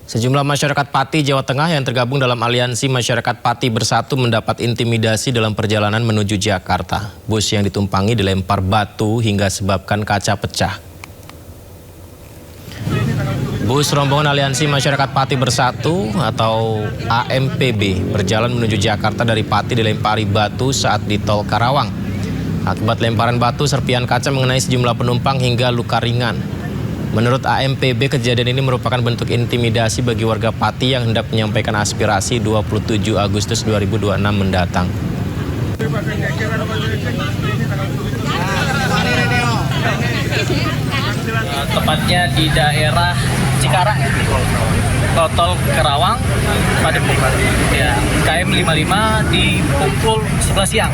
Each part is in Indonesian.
Sejumlah masyarakat Pati, Jawa Tengah yang tergabung dalam aliansi Masyarakat Pati Bersatu mendapat intimidasi dalam perjalanan menuju Jakarta. Bus yang ditumpangi dilempar batu hingga sebabkan kaca pecah. Bus rombongan aliansi Masyarakat Pati Bersatu atau AMPB berjalan menuju Jakarta dari Pati dilempari batu saat di tol Karawang. Akibat lemparan batu, serpihan kaca mengenai sejumlah penumpang hingga luka ringan. Menurut AMPB, kejadian ini merupakan bentuk intimidasi bagi warga Pati yang hendak menyampaikan aspirasi 27 Agustus 2026 mendatang. Tepatnya di daerah Cikarang, tol Karawang, pada ya, KM 55 di pukul 11 siang.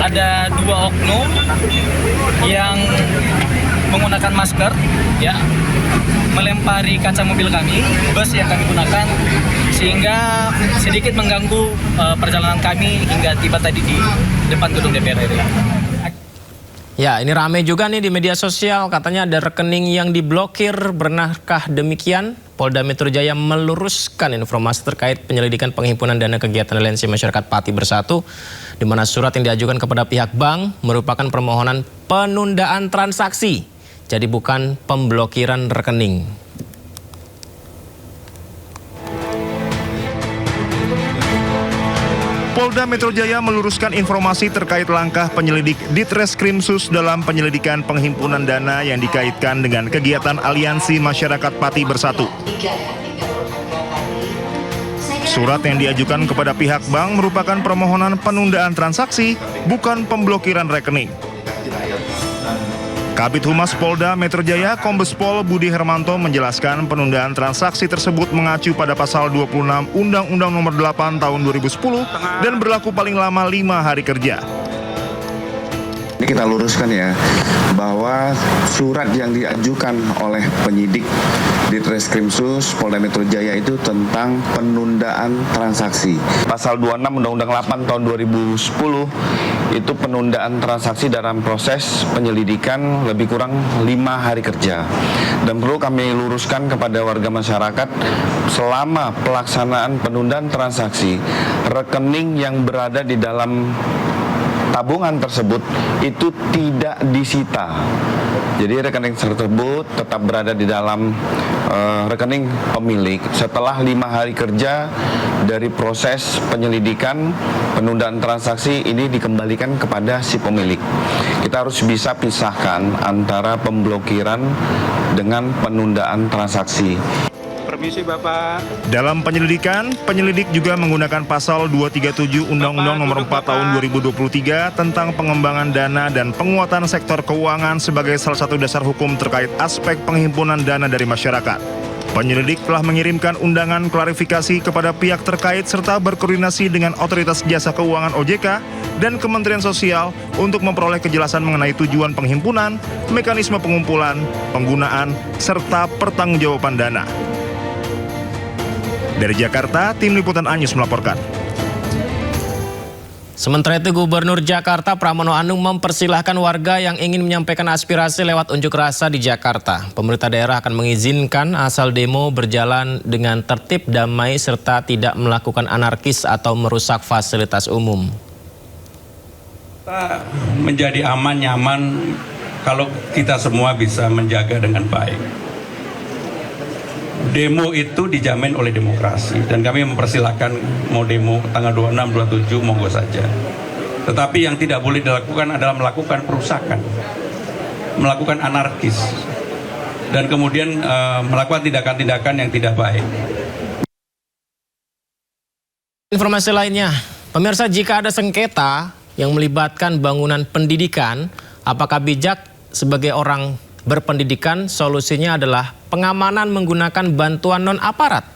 Ada dua oknum yang menggunakan masker, ya, melempari kaca mobil kami, bus yang kami gunakan, sehingga sedikit mengganggu perjalanan kami hingga tiba tadi di depan gedung DPR RI. Ya, ini ramai juga nih di media sosial, katanya ada rekening yang diblokir. Benarkah demikian? Polda Metro Jaya meluruskan informasi terkait penyelidikan penghimpunan dana kegiatan aliansi Masyarakat Pati Bersatu, di mana surat yang diajukan kepada pihak bank merupakan permohonan penundaan transaksi, jadi bukan pemblokiran rekening. Polda Metro Jaya meluruskan informasi terkait langkah penyelidik Ditreskrimsus dalam penyelidikan penghimpunan dana yang dikaitkan dengan kegiatan aliansi Masyarakat Pati Bersatu. Surat yang diajukan kepada pihak bank merupakan permohonan penundaan transaksi, bukan pemblokiran rekening. Kabid Humas Polda Metro Jaya Kombes Pol Budi Hermanto menjelaskan penundaan transaksi tersebut mengacu pada pasal 26 Undang-Undang Nomor 8 Tahun 2010 dan berlaku paling lama 5 hari kerja. Ini kita luruskan ya, bahwa surat yang diajukan oleh penyidik Ditreskrimsus Polda Metro Jaya itu tentang penundaan transaksi. Pasal 26 Undang-Undang 8 tahun 2010 itu penundaan transaksi dalam proses penyelidikan lebih kurang 5 hari kerja. Dan perlu kami luruskan kepada warga masyarakat, selama pelaksanaan penundaan transaksi, rekening yang berada di dalam tabungan tersebut itu tidak disita. Jadi rekening tersebut tetap berada di dalam rekening pemilik. Setelah 5 hari kerja dari proses penyelidikan penundaan transaksi ini dikembalikan kepada si pemilik. Kita harus bisa pisahkan antara pemblokiran dengan penundaan transaksi. Permisi Bapak. Dalam penyelidikan, penyelidik juga menggunakan pasal 237 Undang-Undang Nomor 4 Tahun 2023 tentang pengembangan dana dan penguatan sektor keuangan sebagai salah satu dasar hukum terkait aspek penghimpunan dana dari masyarakat. Penyelidik telah mengirimkan undangan klarifikasi kepada pihak terkait serta berkoordinasi dengan Otoritas Jasa Keuangan OJK dan Kementerian Sosial untuk memperoleh kejelasan mengenai tujuan penghimpunan, mekanisme pengumpulan, penggunaan, serta pertanggungjawaban dana. Dari Jakarta, Tim Liputan Anyus melaporkan. Sementara itu, Gubernur Jakarta Pramono Anung mempersilahkan warga yang ingin menyampaikan aspirasi lewat unjuk rasa di Jakarta. Pemerintah daerah akan mengizinkan asal demo berjalan dengan tertib, damai, serta tidak melakukan anarkis atau merusak fasilitas umum. Kita menjadi aman, nyaman kalau kita semua bisa menjaga dengan baik. Demo itu dijamin oleh demokrasi dan kami mempersilahkan mau demo tanggal 26, 27 monggo saja. Tetapi yang tidak boleh dilakukan adalah melakukan perusakan, melakukan anarkis, dan kemudian melakukan tindakan-tindakan yang tidak baik. Informasi lainnya, pemirsa, jika ada sengketa yang melibatkan bangunan pendidikan, apakah bijak sebagai orang berpendidikan? Solusinya adalah pengamanan menggunakan bantuan non-aparat.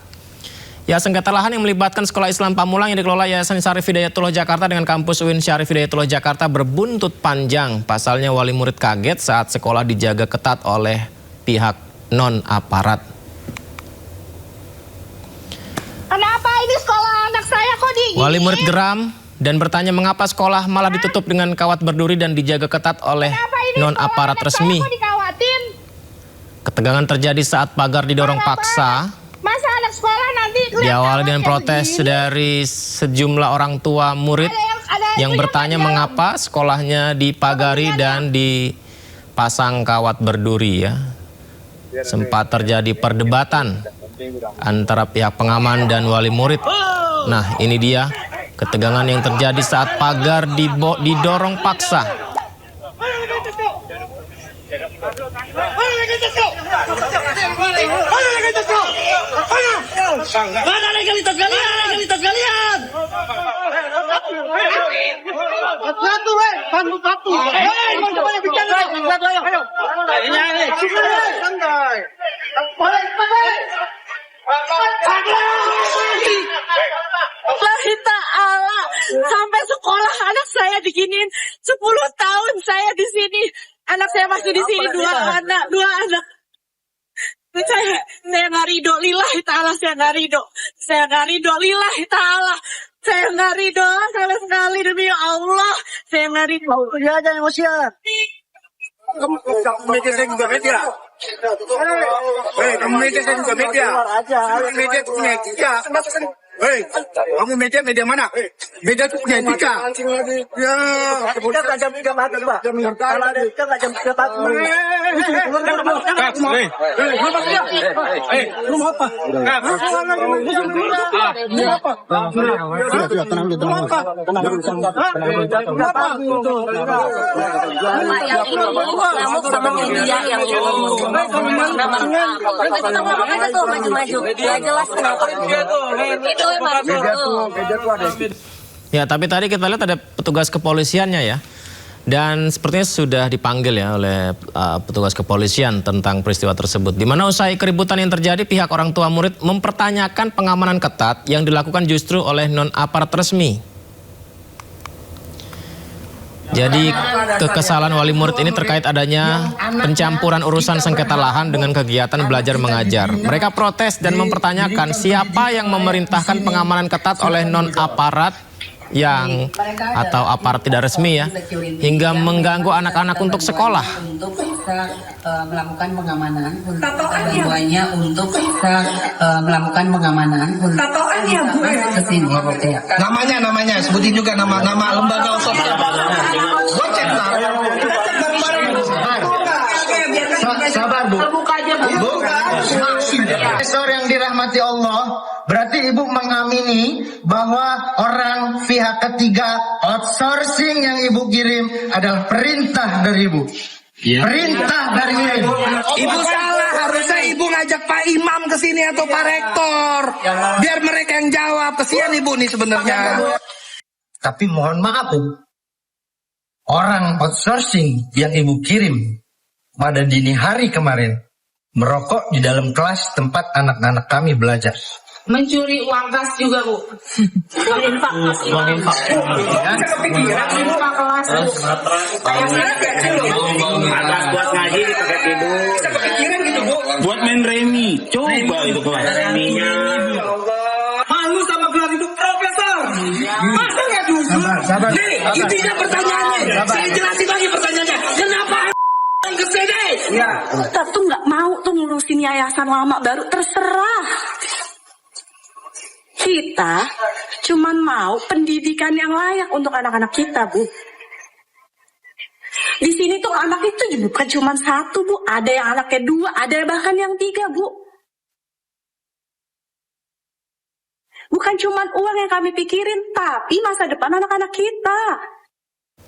Ya, sengketa lahan yang melibatkan Sekolah Islam Pamulang yang dikelola Yayasan Syarif Hidayatullah Jakarta dengan kampus UIN Syarif Hidayatullah Jakarta berbuntut panjang. Pasalnya wali murid kaget saat sekolah dijaga ketat oleh pihak non-aparat. Kenapa ini sekolah anak saya kok diginiin? Wali murid geram dan bertanya mengapa sekolah malah ditutup dengan kawat berduri dan dijaga ketat oleh non-aparat resmi. Dikawatin? Ketegangan terjadi saat pagar didorong paksa. Masa anak anak sekolah nanti. Diawali dengan protes dari sejumlah orang tua murid yang bertanya mengapa sekolahnya dipagari dan dipasang kawat berduri ya. Sempat terjadi perdebatan antara pihak pengaman dan wali murid. Nah, ini dia ketegangan yang terjadi saat pagar didorong paksa. Mana legalitas kalian? Wallahi ta'ala, sampai sekolah anak saya diginiin 10 tahun saya di sini. Anak saya masih di sini, dua anak. Saya nggak ridho, lillahi ta'ala, saya nggak ridho, lillahi ta'ala, saya nggak ridho sama sekali, demi Allah, saya nggak ridho. Ya, jangan emosi ya. Kamu media saya juga media. Kamu media saya juga media. Media itu punya etika. Kamu media mana? Media itu punya etika. Ya, kita baca media mana coba? Kalau ada kita baca media Ya, tapi tadi kita lihat ada petugas kepolisiannya ya. Dan sepertinya sudah dipanggil ya oleh petugas kepolisian tentang peristiwa tersebut. Di mana usai keributan yang terjadi, pihak orang tua murid mempertanyakan pengamanan ketat yang dilakukan justru oleh non-aparat resmi. Jadi kekesalan wali murid ini terkait adanya pencampuran urusan sengketa lahan dengan kegiatan belajar mengajar. Mereka protes dan mempertanyakan siapa yang memerintahkan pengamanan ketat oleh non-aparat atau aparat tidak resmi ya, hingga mengganggu anak-anak untuk sekolah. Untuk bisa melakukan pengamanan untuk semuanya, untuk bisa melakukan pengamanan untuk kesini. Namanya sebutin juga nama lembaga usaha. Gocek lah. Sabar Bu. Profesor yang dirahmati Allah, berarti Ibu mengamini bahwa orang pihak ketiga outsourcing yang Ibu kirim adalah perintah dari Ibu. Ya. Perintah dari Ibu. Ibu salah, harusnya Ibu ngajak Pak Imam ke sini atau Pak Rektor. Biar mereka yang jawab. Kesian Ibu nih sebenarnya. Tapi mohon maaf Bu, orang outsourcing yang Ibu kirim pada dini hari kemarin merokok di dalam kelas tempat anak-anak kami belajar. Mencuri uang kas juga Bu. Uang infak. Kelas. Atas buat ngaji dipakai tidur. Buat main remi. Coba itu kelas reminya. Malu sama gelar itu profesor. Masa nggak jujur? Sabar. Nih, intinya pertanyaannya. Saya jelasin lagi pertanyaannya. Kenapa ke sini? Ya. Kita tuh nggak mau tuh ngurusin yayasan ulama baru, terserah. Kita cuman mau pendidikan yang layak untuk anak-anak kita, Bu. Di sini tuh anak itu bukan cuma satu, Bu. Ada yang anaknya 2, ada bahkan yang 3, Bu. Bukan cuma uang yang kami pikirin, tapi masa depan anak-anak kita.